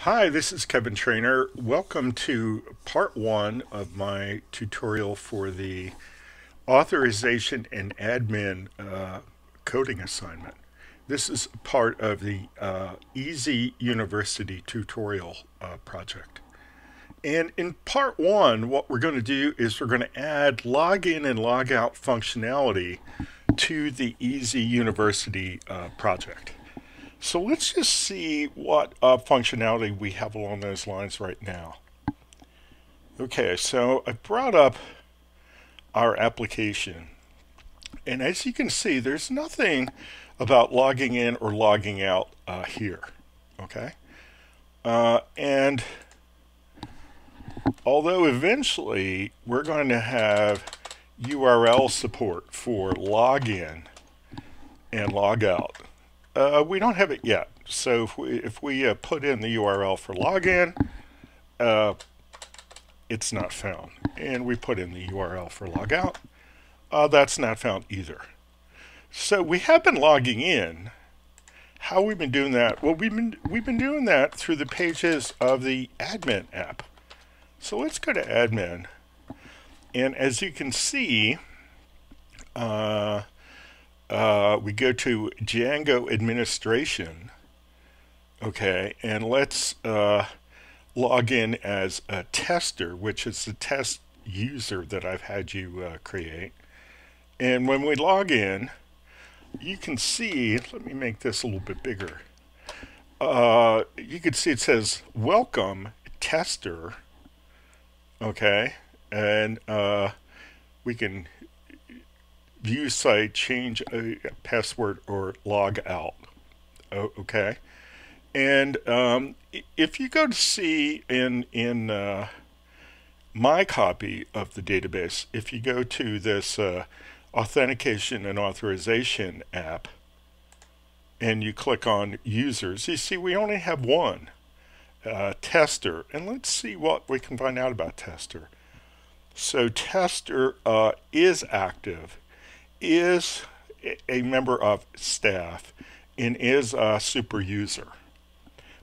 Hi, this is Kevin Trainer. Welcome to part one of my tutorial for the authorization and admin coding assignment. This is part of the Easy University tutorial project. And in part one, what we're going to do is we're going to add login and logout functionality to the Easy University project. So let's just see what functionality we have along those lines right now. Okay, so I brought up our application. And as you can see, there's nothing about logging in or logging out here. Okay? And although eventually we're going to have URL support for login and logout, we don't have it yet. So if we put in the URL for login, it's not found. And we put in the URL for logout, that's not found either. So we have been logging in. How we've been doing that? Well, we've been doing that through the pages of the admin app. So let's go to admin. And as you can see, we go to Django administration, okay, and let's log in as a tester, which is the test user that I've had you create. And when we log in, you can see, let me make this a little bit bigger. You can see it says welcome tester, okay, and we can view site, change a password, or log out. Okay, and if you go to see in my copy of the database, if you go to this Authentication and Authorization app, and you click on users, you see we only have one tester, and let's see what we can find out about tester. So tester is active, is a member of staff, and is a super user,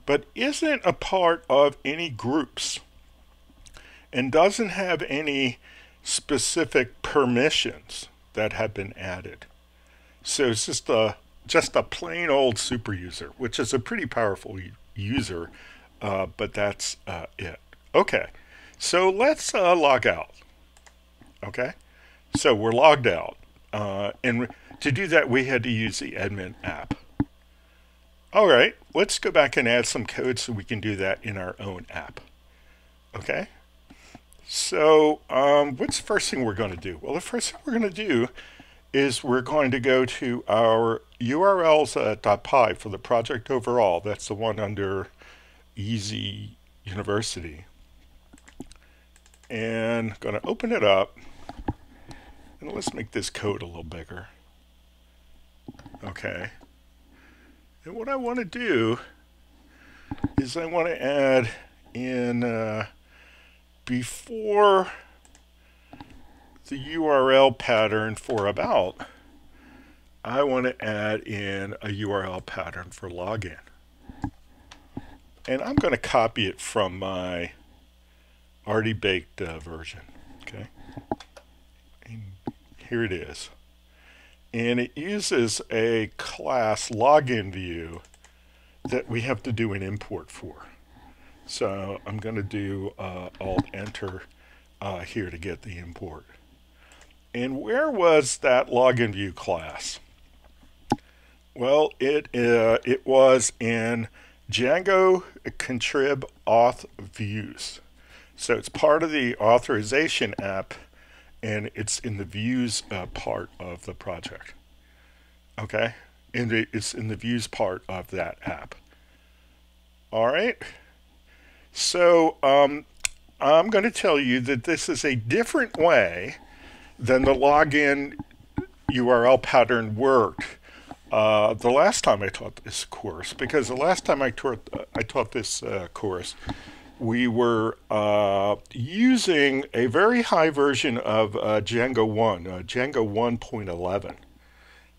but isn't a part of any groups and doesn't have any specific permissions that have been added. So it's just a plain old super user, which is a pretty powerful user, but that's it. Okay, so let's log out. Okay, so we're logged out. And to do that, we had to use the admin app. All right, let's go back and add some code so we can do that in our own app. Okay, so what's the first thing we're going to do? Well, the first thing we're going to do is we're going to go to our urls.py for the project overall. That's the one under Easy University. And going to open it up. And let's make this code a little bigger. Okay. And what I want to do is I want to add in before the URL pattern for about, I want to add in a URL pattern for login. And I'm going to copy it from my already baked version. Okay. And here it is. And it uses a class login view that we have to do an import for. So I'm going to do Alt-Enter here to get the import. And where was that login view class? Well, it was in Django contrib auth views. So it's part of the authorization app, and it's in the views part of the project. Okay, and it's in the views part of that app. All right, so I'm going to tell you that this is a different way than the login URL pattern worked the last time I taught this course, because the last time I taught this course, we were using a very high version of Django 1, Django 1.11.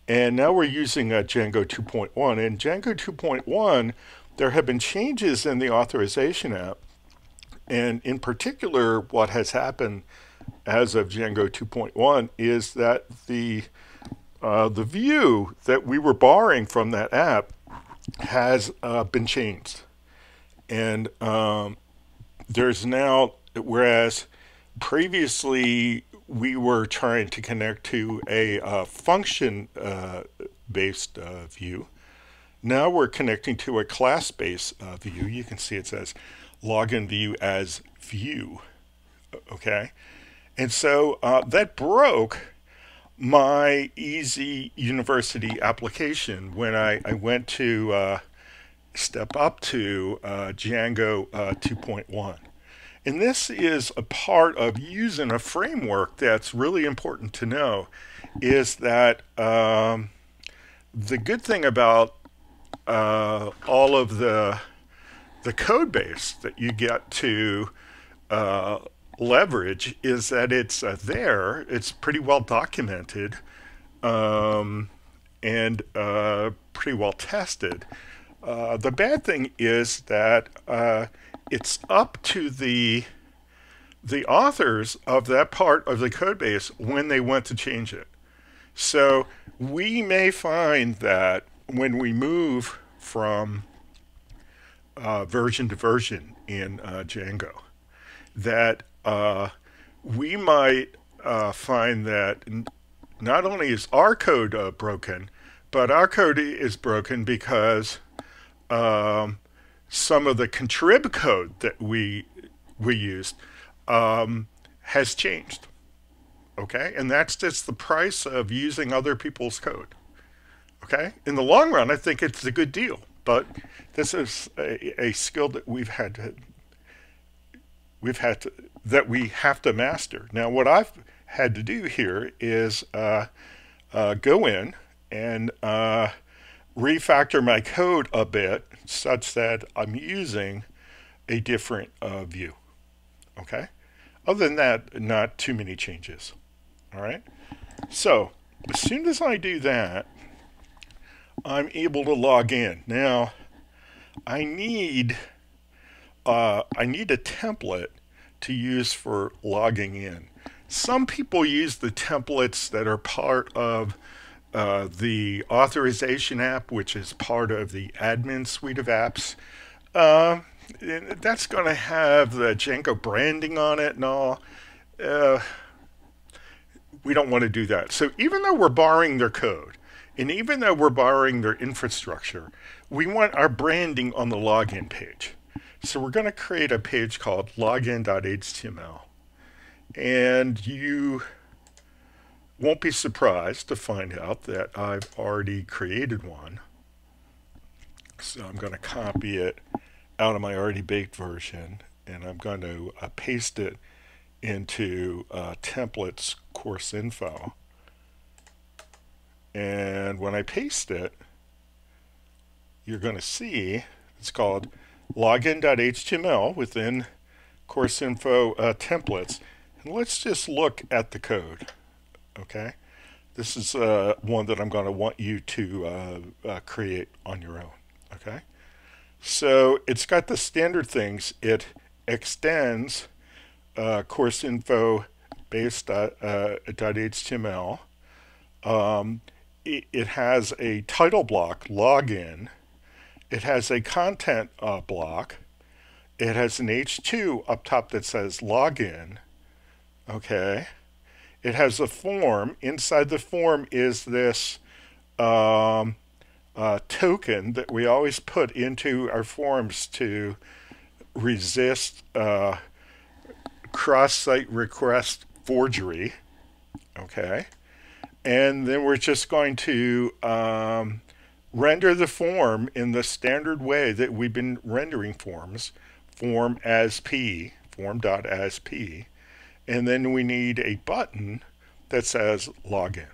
And now we're using Django 2.1. And Django 2.1 there have been changes in the authorization app, and in particular, what has happened as of Django 2.1 is that the view that we were borrowing from that app has been changed. And there's now, whereas previously we were trying to connect to a function based view, now we're connecting to a class based view. You can see it says login view as view. Okay. And so that broke my Easy University application when I went to step up to Django 2.1. And this is a part of using a framework that's really important to know, is that the good thing about all of the code base that you get to leverage is that it's there, it's pretty well documented, and pretty well tested. The bad thing is that it's up to the authors of that part of the code base when they want to change it. So we may find that when we move from version to version in Django, that we might find that not only is our code broken, but our code is broken because some of the contrib code that we used has changed. Okay, and that's just the price of using other people's code. Okay, in the long run, I think it's a good deal, but this is a skill that we have to master. Now, what I've had to do here is go in and refactor my code a bit such that I'm using a different view. Okay? Other than that, not too many changes. All right? So, as soon as I do that, I'm able to log in. Now, I need a template to use for logging in. Some people use the templates that are part of the authorization app, which is part of the admin suite of apps. That's going to have the Django branding on it and all. We don't want to do that. So even though we're borrowing their code, and even though we're borrowing their infrastructure, we want our branding on the login page. So we're going to create a page called login.html. And you won't be surprised to find out that I've already created one. So I'm going to copy it out of my already baked version, and I'm going to paste it into templates course info. And when I paste it, you're going to see it's called login.html within course info templates. And let's just look at the code. Okay, this is one that I'm going to want you to create on your own. Okay, so it's got the standard things. It extends course info base.html. It has a title block, login. It has a content block. It has an H2 up top that says login. Okay. It has a form. Inside the form is this token that we always put into our forms to resist cross-site request forgery. Okay. And then we're just going to render the form in the standard way that we've been rendering forms, form as P, form.asp. And then we need a button that says login.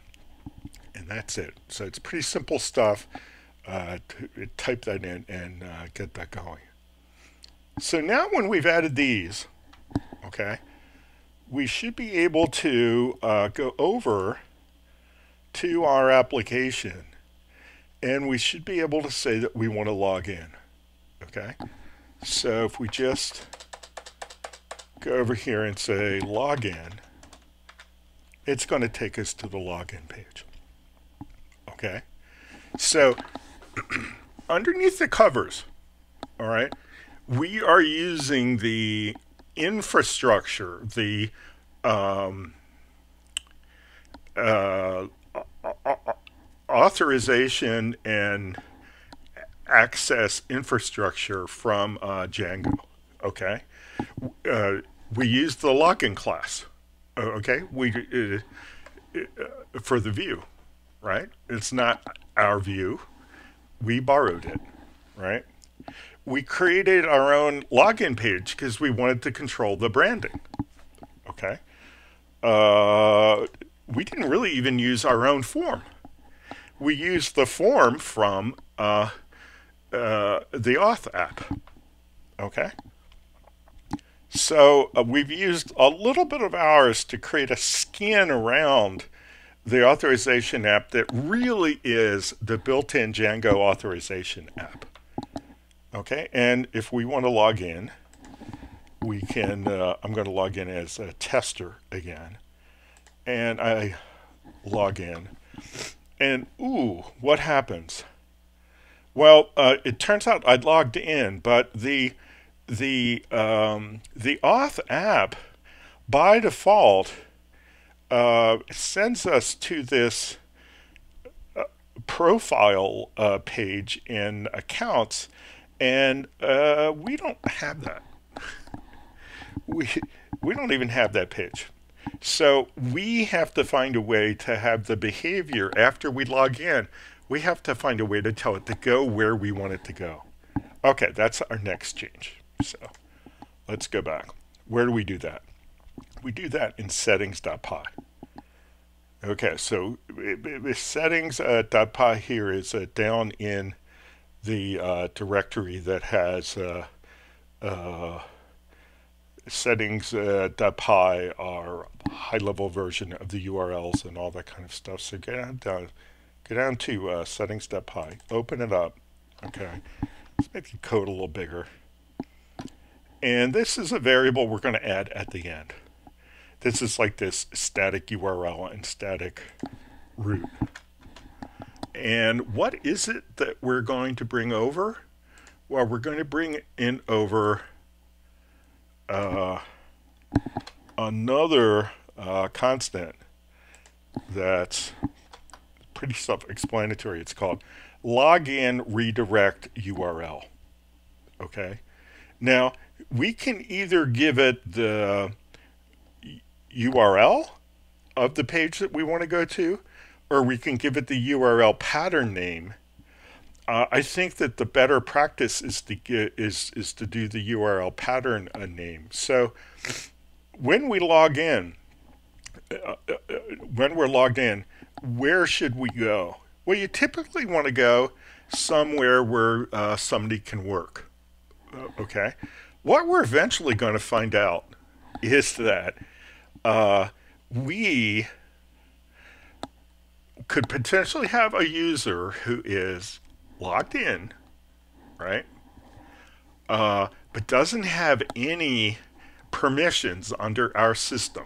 And that's it. So it's pretty simple stuff. Type that in and get that going. So now when we've added these, okay, we should be able to go over to our application, and we should be able to say that we want to log in. Okay, so if we just go over here and say login, it's going to take us to the login page. Okay, so underneath the covers, all right, we are using the infrastructure, the authorization and access infrastructure from Django. Okay, we use the login class. Okay, for the view, right? It's not our view. We borrowed it, right? We created our own login page because we wanted to control the branding. Okay, we didn't really even use our own form. We used the form from the Auth app. Okay, so we've used a little bit of ours to create a skin around the authorization app that really is the built-in Django authorization app. Okay, and if we want to log in, we can, I'm going to log in as a tester again. And I log in. And ooh, what happens? Well, it turns out I'd logged in, but the Auth app, by default, sends us to this profile page in accounts, and we don't have that. We don't even have that page. So we have to find a way to have the behavior after we log in. We have to find a way to tell it to go where we want it to go. Okay, that's our next change. So let's go back. Where do we do that? We do that in settings.py. Okay, so settings.py here is down in the directory that has settings.py, our high-level version of the URLs and all that kind of stuff. So go down to settings.py, open it up. Okay, let's make the code a little bigger. And this is a variable we're going to add at the end. This is like this static URL and static root. And what is it that we're going to bring over? Well, we're going to bring in over another constant that's pretty self-explanatory. It's called login redirect URL. Okay. Now, we can either give it the URL of the page that we want to go to, or we can give it the URL pattern name. I think that the better practice is to do the URL pattern name. So when we log in, when we're logged in, where should we go? Well, you typically want to go somewhere where somebody can work. Okay. What we're eventually going to find out is that we could potentially have a user who is logged in, right? But doesn't have any permissions under our system.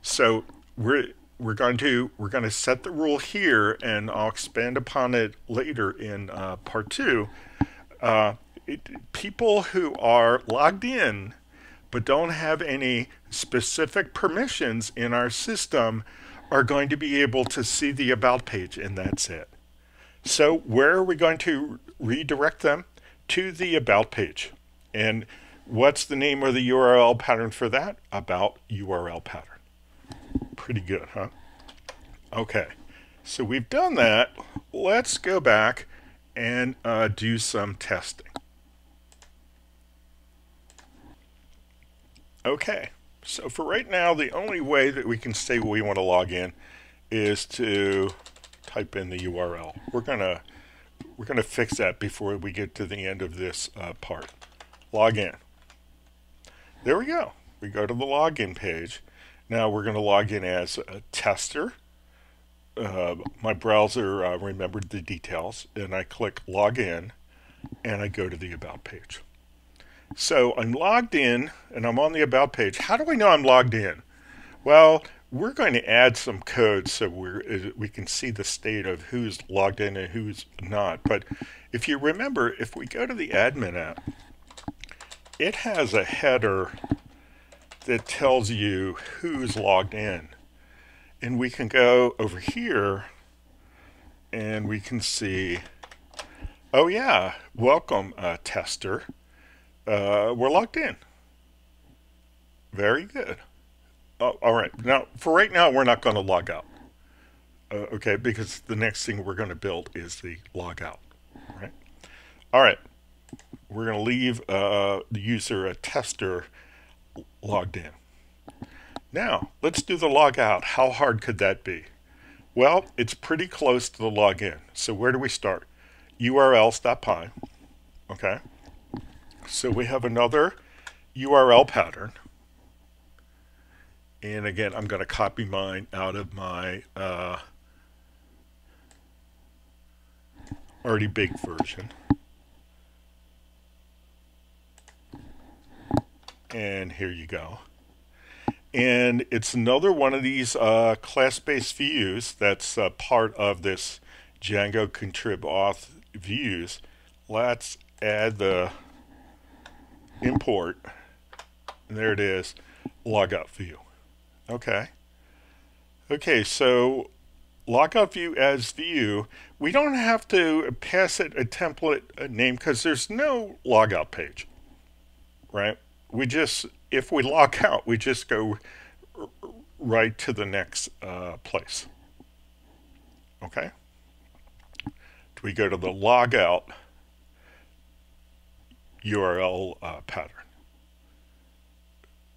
So we're going to set the rule here, and I'll expand upon it later in part 2. People who are logged in but don't have any specific permissions in our system are going to be able to see the About page, and that's it. So where are we going to redirect them? To the About page. And what's the name of the URL pattern for that? About URL pattern. Pretty good, huh? Okay, so we've done that. Let's go back and do some testing. Okay, so for right now, the only way that we can say we want to log in is to type in the URL. We're gonna fix that before we get to the end of this part. Log in. There we go. We go to the login page. Now we're going to log in as a tester. My browser remembered the details, and I click login. and I go to the About page. So I'm logged in, and I'm on the About page. How do I know I'm logged in? Well, we're going to add some code so we can see the state of who's logged in and who's not. But if you remember, if we go to the admin app, it has a header that tells you who's logged in. And we can go over here and we can see, oh yeah, welcome tester. We're logged in. Very good. Oh, all right. Now, for right now, we're not going to log out. Okay, because the next thing we're going to build is the logout. Right? All right. We're going to leave the user tester logged in. Now, let's do the logout. How hard could that be? Well, it's pretty close to the login. So where do we start? urls.py. Okay. So we have another URL pattern. And again, I'm going to copy mine out of my already big version. And here you go. And it's another one of these class-based views that's part of this Django contrib auth views. Let's add the import. And there it is, logout view. Okay. Okay, so logout view as view, we don't have to pass it a template name because there's no logout page, right? We just, if we log out, we just go right to the next place. Okay. We go to the logout URL pattern.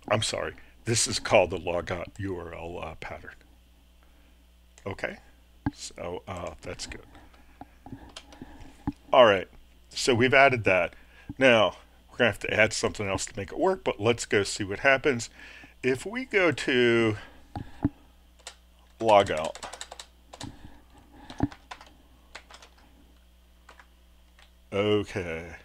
I'm sorry. This is called the logout URL pattern. Okay, so that's good. All right, so we've added that. Now, we're going to have to add something else to make it work, but let's go see what happens. If we go to logout, okay,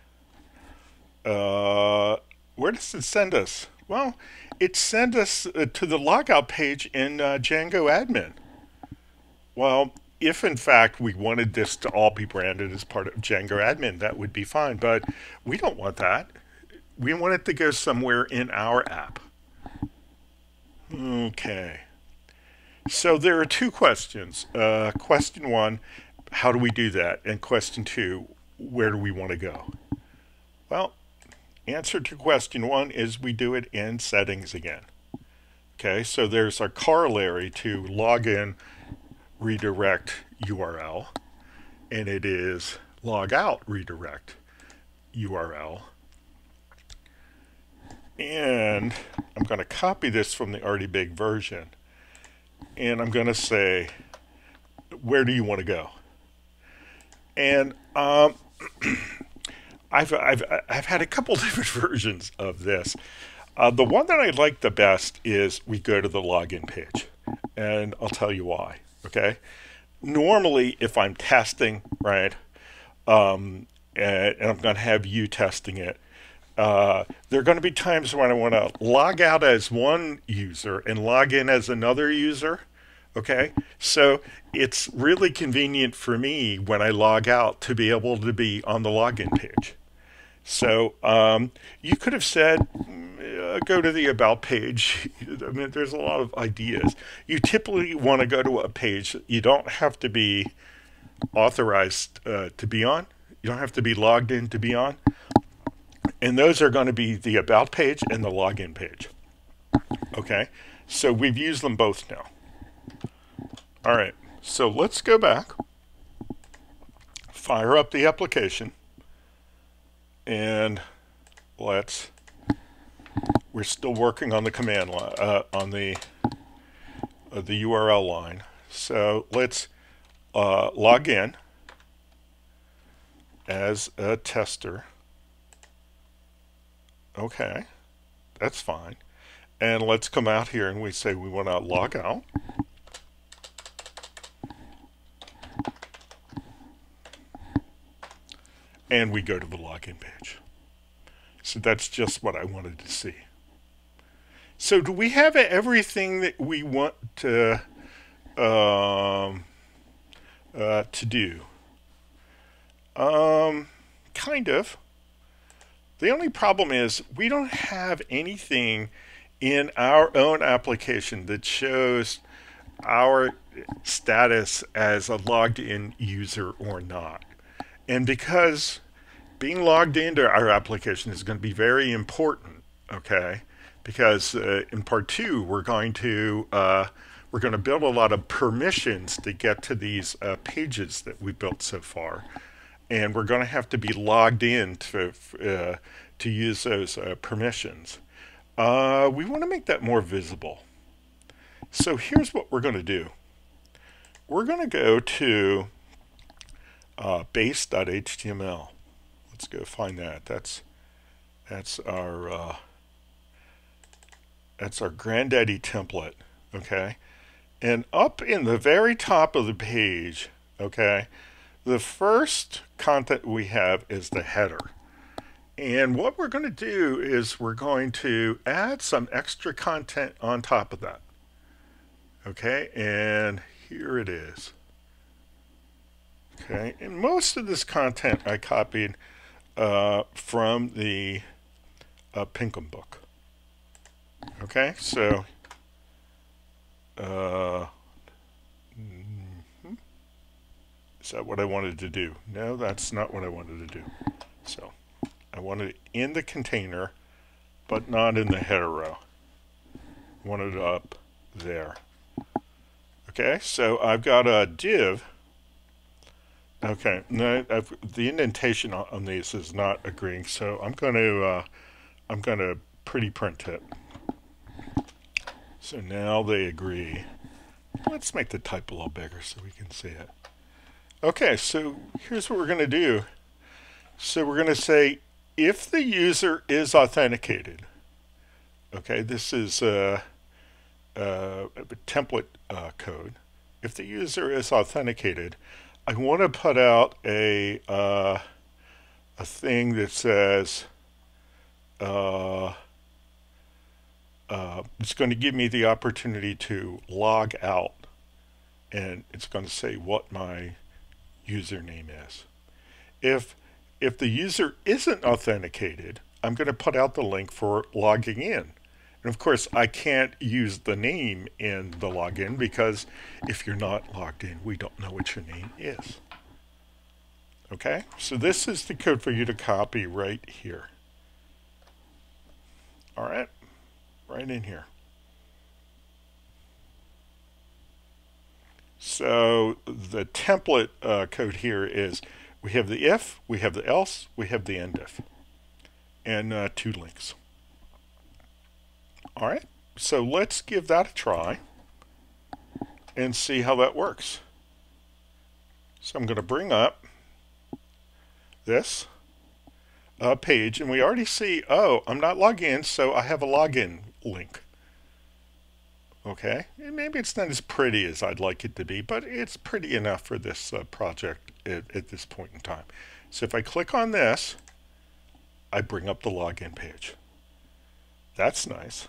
where does it send us? Well, it sent us to the logout page in Django admin. Well, if in fact we wanted this to all be branded as part of Django admin, that would be fine, but we don't want that. We want it to go somewhere in our app. Okay. So there are two questions. Question one, how do we do that? And question two, where do we want to go? Well, answer to question one is we do it in settings again. Okay, so there's our corollary to login redirect URL, and it is logout redirect URL. And I'm going to copy this from the already big version, and I'm going to say, where do you want to go? And I've had a couple different versions of this. The one that I like the best is we go to the login page, and I'll tell you why. Okay, normally if I'm testing, right, and I'm going to have you testing it, there are going to be times when I want to log out as one user and log in as another user. Okay, so it's really convenient for me when I log out to be able to be on the login page. So you could have said, go to the About page. I mean, there's a lot of ideas. You typically want to go to a page that you don't have to be authorized to be on. You don't have to be logged in to be on. And those are going to be the About page and the login page. Okay, so we've used them both now. All right, so let's go back, fire up the application, and we're still working on the command line, on the URL line. So let's log in as a tester. Okay, that's fine. And let's come out here and we say we want to log out. and we go to the login page. So that's just what I wanted to see. So do we have everything that we want to do? Kind of. The only problem is we don't have anything in our own application that shows our status as a logged in user or not. And because being logged into our application is going to be very important, okay? Because in part 2, we're going to build a lot of permissions to get to these pages that we built so far, and we're going to have to be logged in to use those permissions. We want to make that more visible. So here's what we're going to do. We're going to go to base.html. Let's go find that. That's our granddaddy template, okay? And up in the very top of the page, okay, the first content we have is the header. And what we're going to do is we're going to add some extra content on top of that. Okay, and here it is. Okay, and most of this content I copied from the Pinkham book. Okay, so is that what I wanted to do? No, that's not what I wanted to do. So I wanted it in the container, but not in the header row. I wanted it up there. Okay, so I've got a div. Okay, no, the indentation on these is not agreeing, so I'm going to pretty print it. So now they agree. Let's make the type a little bigger so we can see it. Okay, so here's what we're going to do. So we're going to say if the user is authenticated. Okay, this is a template code. If the user is authenticated, I want to put out a thing that says it's going to give me the opportunity to log out, and it's going to say what my username is. If the user isn't authenticated, I'm going to put out the link for logging in. And of course, I can't use the name in the login because if you're not logged in, we don't know what your name is. Okay, so this is the code for you to copy right here. All right, right in here. So the template code here is we have the if, we have the else, we have the end if, and 2 links. All right, so let's give that a try and see how that works. So I'm going to bring up this page, and we already see, oh, I'm not logged in, so I have a login link. Okay, and maybe it's not as pretty as I'd like it to be, but it's pretty enough for this project at this point in time. So if I click on this, I bring up the login page. That's nice.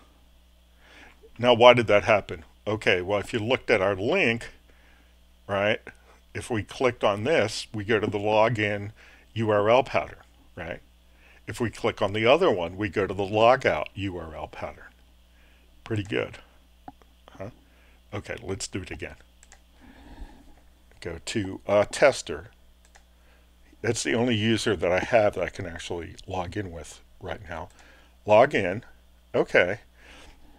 Now, why did that happen? Okay, well, if you looked at our link, right, if we clicked on this, we go to the login URL pattern, right? If we click on the other one, we go to the logout URL pattern. Pretty good. Huh? Okay, let's do it again. Go to tester. That's the only user that I have that I can actually log in with right now. Log in. Okay.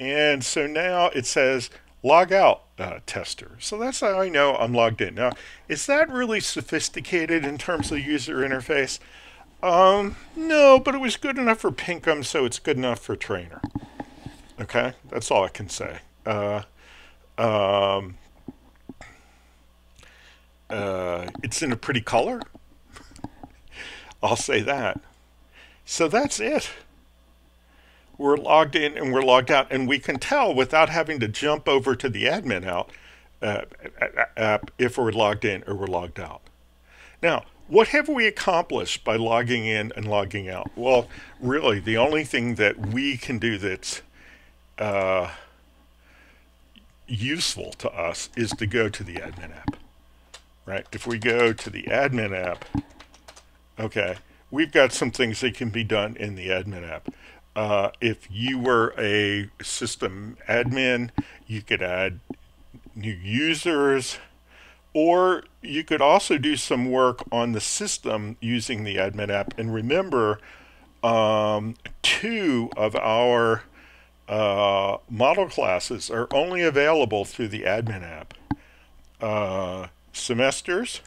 And so now it says log out tester. So that's how I know I'm logged in. Now, is that really sophisticated in terms of user interface? No, but it was good enough for Pinkham, so it's good enough for Trainer. Okay, that's all I can say. It's in a pretty color. I'll say that. So that's it. We're logged in and we're logged out, and we can tell without having to jump over to the admin app if we're logged in or we're logged out. Now, what have we accomplished by logging in and logging out? Well, really, the only thing that we can do that's useful to us is to go to the admin app, right? If we go to the admin app, okay, we've got some things that can be done in the admin app. If you were a system admin, you could add new users, or you could also do some work on the system using the admin app. And remember, two of our model classes are only available through the admin app. Semesters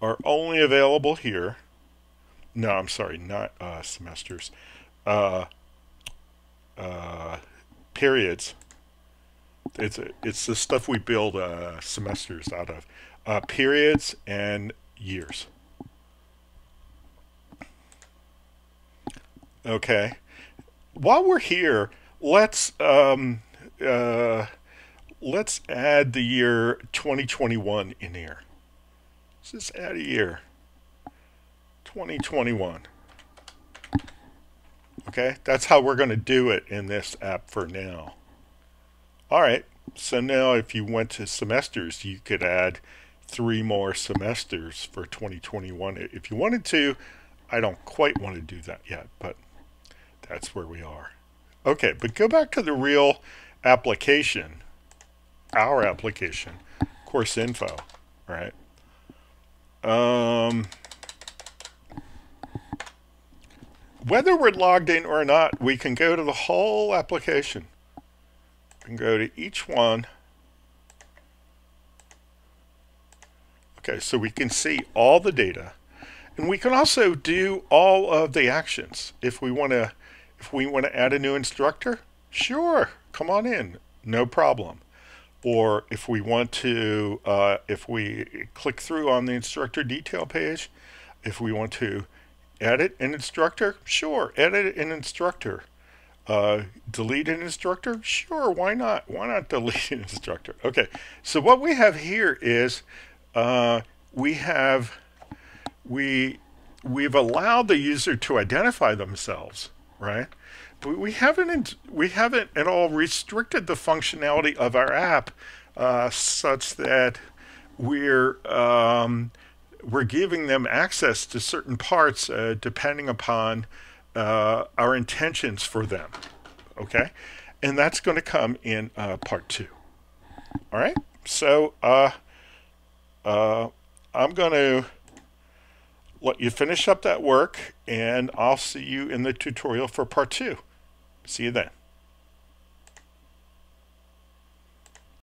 are only available here. No, I'm sorry, not semesters. Periods. It's the stuff we build semesters out of. Periods and years. Okay. While we're here, let's add the year 2021 in here. Let's just add a year. 2021. Okay, that's how we're going to do it in this app for now. All right, so now if you went to semesters, you could add 3 more semesters for 2021 if you wanted to. I don't quite want to do that yet, but that's where we are. Okay, but go back to the real application, our application, course info, right? Whether we're logged in or not, we can go to the whole application. We can go to each one. Okay, so we can see all the data, and we can also do all of the actions. If we want to add a new instructor, sure, come on in, no problem. Or if we want to, if we click through on the instructor detail page, if we want to edit an instructor, sure, edit an instructor. Delete an instructor, sure, why not? Why not delete an instructor? Okay, so what we have here is we've allowed the user to identify themselves, right? But we haven't at all restricted the functionality of our app such that we're giving them access to certain parts depending upon our intentions for them. Okay, and that's going to come in part 2. All right, so I'm going to let you finish up that work, and I'll see you in the tutorial for part 2. See you then.